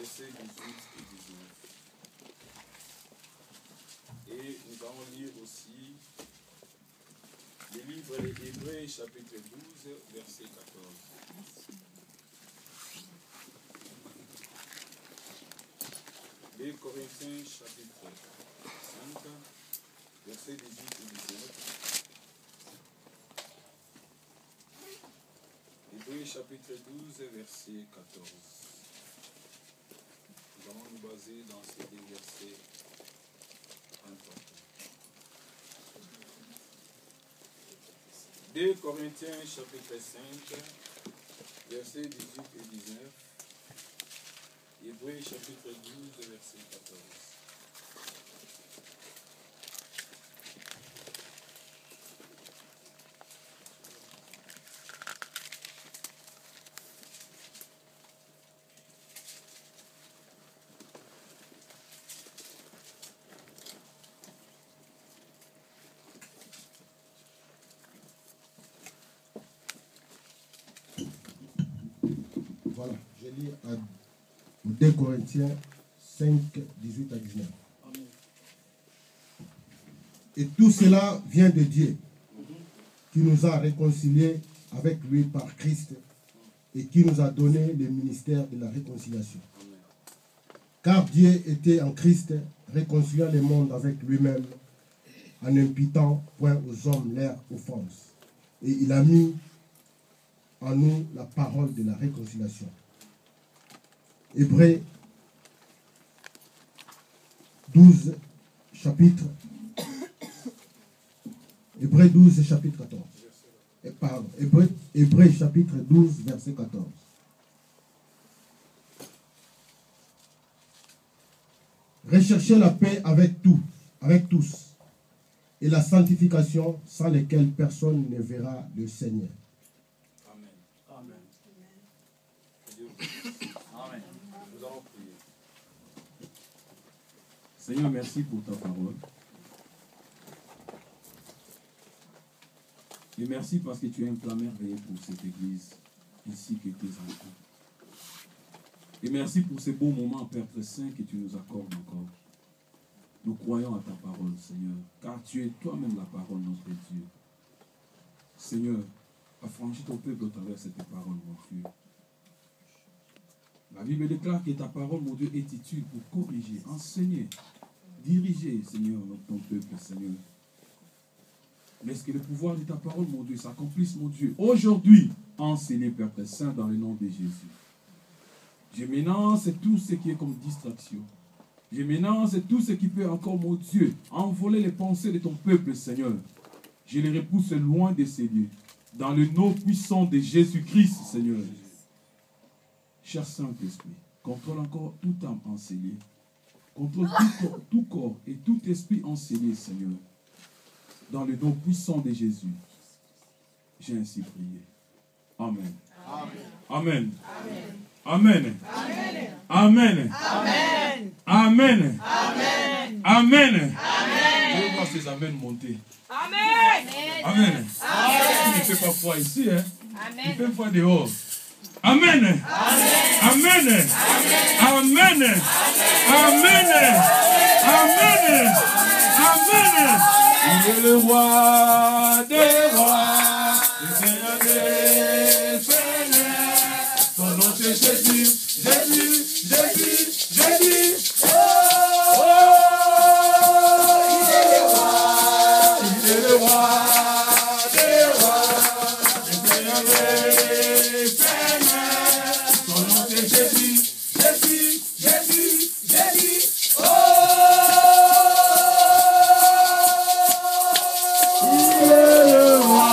versets 18 et 19. Et nous allons lire aussi le livre des Hébreux, chapitre 12, verset 14. Les Corinthiens, chapitre 5, versets 18 et 19. Hébreux, chapitre 12, verset 14. Nous allons nous baser dans ces deux versets importants. 2 Corinthiens chapitre 5, versets 18 et 19. Hébreux chapitre 12, verset 14. Voilà, je lis à 2 Corinthiens 5, 18 à 19. Amen. Et tout cela vient de Dieu, qui nous a réconciliés avec lui par Christ et qui nous a donné le ministère de la réconciliation. Amen. Car Dieu était en Christ, réconciliant le monde avec lui-même, en n'imputant point aux hommes leur offense. Et il a mis en nous la parole de la réconciliation. Hébreux 12, chapitre 14. Pardon, Hébreux chapitre 12, verset 14. Recherchez la paix avec tous, et la sanctification sans lesquelles personne ne verra le Seigneur. Seigneur, merci pour ta parole. Et merci parce que tu as un plan merveilleux pour cette église, ainsi que tes enfants. Et merci pour ces beaux moments, Père très saint, que tu nous accordes encore. Nous croyons à ta parole, Seigneur, car tu es toi-même la parole, notre Dieu. Seigneur, affranchis ton peuple au travers de cette parole, mon Dieu. La Bible déclare que ta parole, mon Dieu, est utile pour corriger, enseigner, diriger, Seigneur, ton peuple, Seigneur. Laisse que le pouvoir de ta parole, mon Dieu, s'accomplisse, mon Dieu, aujourd'hui, enseigné, Père très saint, dans le nom de Jésus. Je ménage tout ce qui est comme distraction. Je ménage tout ce qui peut encore, mon Dieu, envoler les pensées de ton peuple, Seigneur. Je les repousse loin de ces lieux. Dans le nom puissant de Jésus-Christ, Seigneur. Cher Saint-Esprit, contrôle encore toute âme enseignée. Contrôle tout corps et tout esprit enseigné, Seigneur. Dans le nom puissant de Jésus. J'ai ainsi prié. Amen. Amen. Amen. Amen. Amen. Amen. Amen. Amen. Je vais voir ces amens monter. Amen. Amen. Il ne fait pas froid ici, hein? Il fait froid dehors. Amen. Amen. Amen. Amen. Amen. Amen. Amen. Il est le roi des rois, le Seigneur des seigneurs. Son nom c'est Jésus, Jésus, Jésus, Jésus. Oh, il est le roi, il est le roi des rois, le Seigneur des seigneurs. Son nom c'est Jésus, Jésus, Jésus, Jésus. Oh, il est le roi.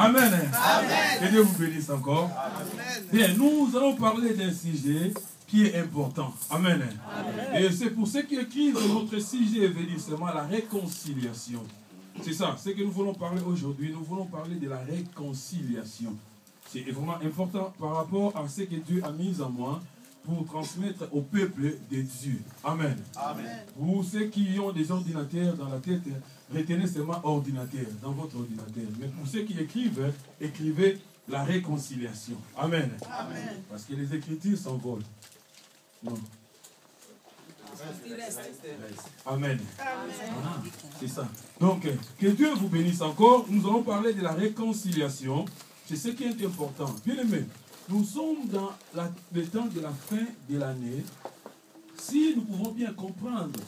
Amen. Amen. Que Dieu vous bénisse encore. Amen. Bien, nous allons parler d'un sujet qui est important. Amen. Amen. Et c'est pour ceux qui écrivent, notre sujet veut dire seulement la réconciliation. C'est ça, ce que nous voulons parler aujourd'hui. Nous voulons parler de la réconciliation. C'est vraiment important par rapport à ce que Dieu a mis en moi pour transmettre au peuple de Dieu. Amen. Amen. Pour ceux qui ont des ordinateurs dans la tête, retenez seulement ordinateur dans votre ordinateur. Mais pour ceux qui écrivent, écrivez la réconciliation. Amen. Amen. Parce que les Écritures s'envolent. Non. Amen. Ah, c'est ça. Donc, que Dieu vous bénisse encore. Nous allons parler de la réconciliation. C'est ce qui est important. Bien aimé, nous sommes dans le temps de la fin de l'année. Si nous pouvons bien comprendre,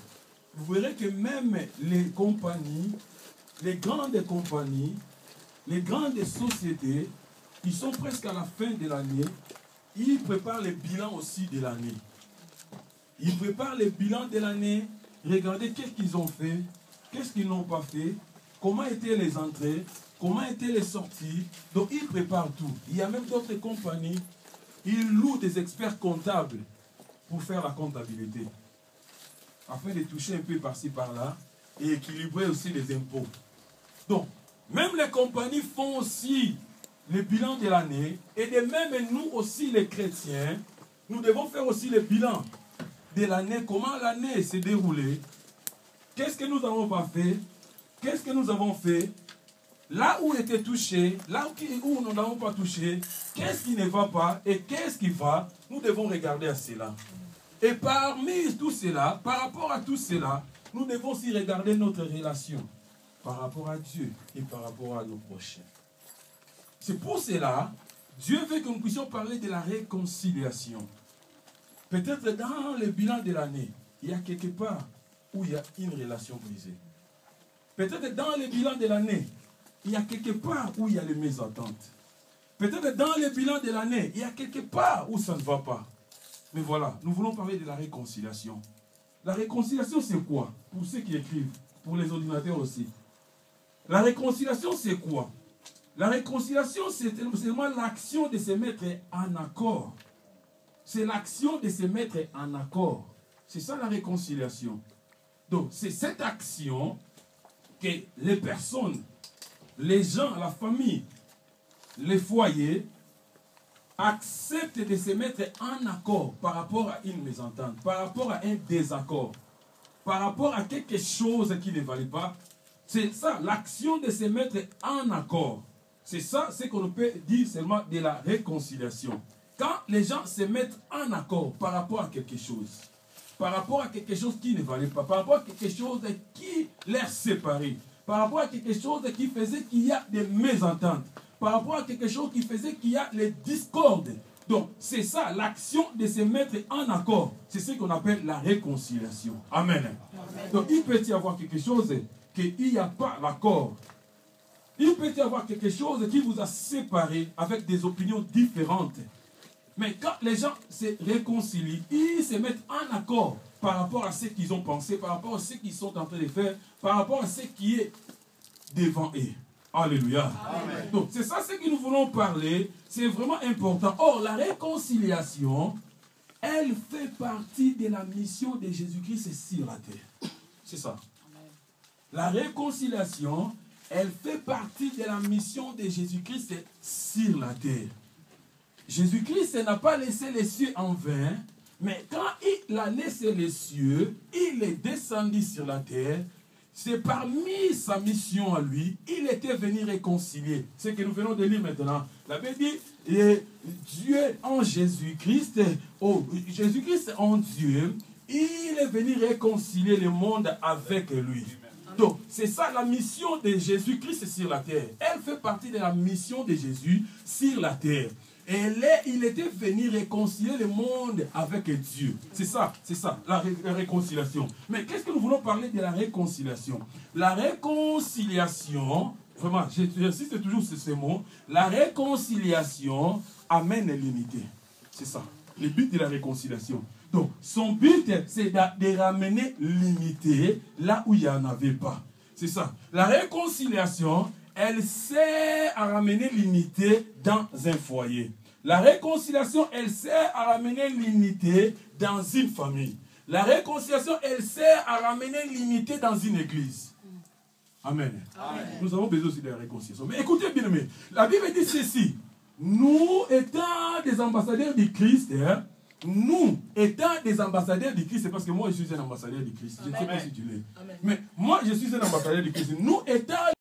vous verrez que même les compagnies, les grandes compagnies, les grandes sociétés, qui sont presque à la fin de l'année, ils préparent les bilans aussi de l'année. Ils préparent les bilans de l'année, regardez qu'est-ce qu'ils ont fait, qu'est-ce qu'ils n'ont pas fait, comment étaient les entrées, comment étaient les sorties. Donc ils préparent tout. Il y a même d'autres compagnies, ils louent des experts comptables pour faire la comptabilité, afin de toucher un peu par-ci par-là et équilibrer aussi les impôts. Donc, même les compagnies font aussi le bilan de l'année, et de même nous aussi les chrétiens, nous devons faire aussi le bilan de l'année, comment l'année s'est déroulée, qu'est-ce que nous n'avons pas fait, qu'est-ce que nous avons fait, là où était touché, là où nous n'avons pas touché, qu'est-ce qui ne va pas et qu'est-ce qui va, nous devons regarder à cela. Et parmi tout cela, par rapport à tout cela, nous devons aussi regarder notre relation par rapport à Dieu et par rapport à nos prochains. C'est pour cela, Dieu veut que nous puissions parler de la réconciliation. Peut-être dans le bilan de l'année, il y a quelque part où il y a une relation brisée. Peut-être dans le bilan de l'année, il y a quelque part où il y a les mésententes. Peut-être dans le bilan de l'année, il y a quelque part où ça ne va pas. Mais voilà, nous voulons parler de la réconciliation. La réconciliation, c'est quoi? Pour ceux qui écrivent, pour les ordinateurs aussi. La réconciliation, c'est quoi? La réconciliation, c'est seulement l'action de se mettre en accord. C'est l'action de se mettre en accord. C'est ça la réconciliation. Donc, c'est cette action que les personnes, les gens, la famille, les foyers, acceptent de se mettre en accord par rapport à une mésentente, par rapport à un désaccord, par rapport à quelque chose qui ne valait pas. C'est ça, l'action de se mettre en accord. C'est ça, ce qu'on peut dire seulement de la réconciliation. Quand les gens se mettent en accord par rapport à quelque chose, par rapport à quelque chose qui ne valait pas, par rapport à quelque chose qui les séparait, par rapport à quelque chose qui faisait qu'il y a des mésententes, par rapport à quelque chose qui faisait qu'il y a les discordes. Donc, c'est ça, l'action de se mettre en accord. C'est ce qu'on appelle la réconciliation. Amen. Amen. Donc, il peut y avoir quelque chose qu'il n'y a pas l'accord. Il peut y avoir quelque chose qui vous a séparé avec des opinions différentes. Mais quand les gens se réconcilient, ils se mettent en accord par rapport à ce qu'ils ont pensé, par rapport à ce qu'ils sont en train de faire, par rapport à ce qui est devant eux. Alléluia. Amen. Donc, c'est ça ce que nous voulons parler. C'est vraiment important. Or, la réconciliation, elle fait partie de la mission de Jésus-Christ sur la terre. C'est ça. La réconciliation, elle fait partie de la mission de Jésus-Christ sur la terre. Jésus-Christ n'a pas laissé les cieux en vain, mais quand il a laissé les cieux, il est descendu sur la terre. C'est parmi sa mission à lui, il était venu réconcilier. Ce que nous venons de lire maintenant. La Bible dit, Dieu en Jésus-Christ, Jésus-Christ en Dieu, il est venu réconcilier le monde avec lui. Donc, c'est ça la mission de Jésus-Christ sur la terre. Elle fait partie de la mission de Jésus sur la terre. Et il était venu réconcilier le monde avec Dieu. C'est ça, la réconciliation. Mais qu'est-ce que nous voulons parler de la réconciliation? La réconciliation, vraiment, j'insiste toujours sur ce mot, la réconciliation amène l'unité. C'est ça, le but de la réconciliation. Donc, son but, c'est de ramener l'unité là où il n'y en avait pas. C'est ça. La réconciliation, elle sert à ramener l'unité dans un foyer. La réconciliation, elle sert à ramener l'unité dans une famille. La réconciliation, elle sert à ramener l'unité dans une église. Amen. Amen. Nous avons besoin aussi de la réconciliation. Mais écoutez bien, la Bible dit ceci. Nous, étant des ambassadeurs du Christ, nous, étant des ambassadeurs du Christ, c'est parce que moi, je suis un ambassadeur du Christ. Je ne sais pas si tu l'es. Mais moi, je suis un ambassadeur du Christ. Nous, étant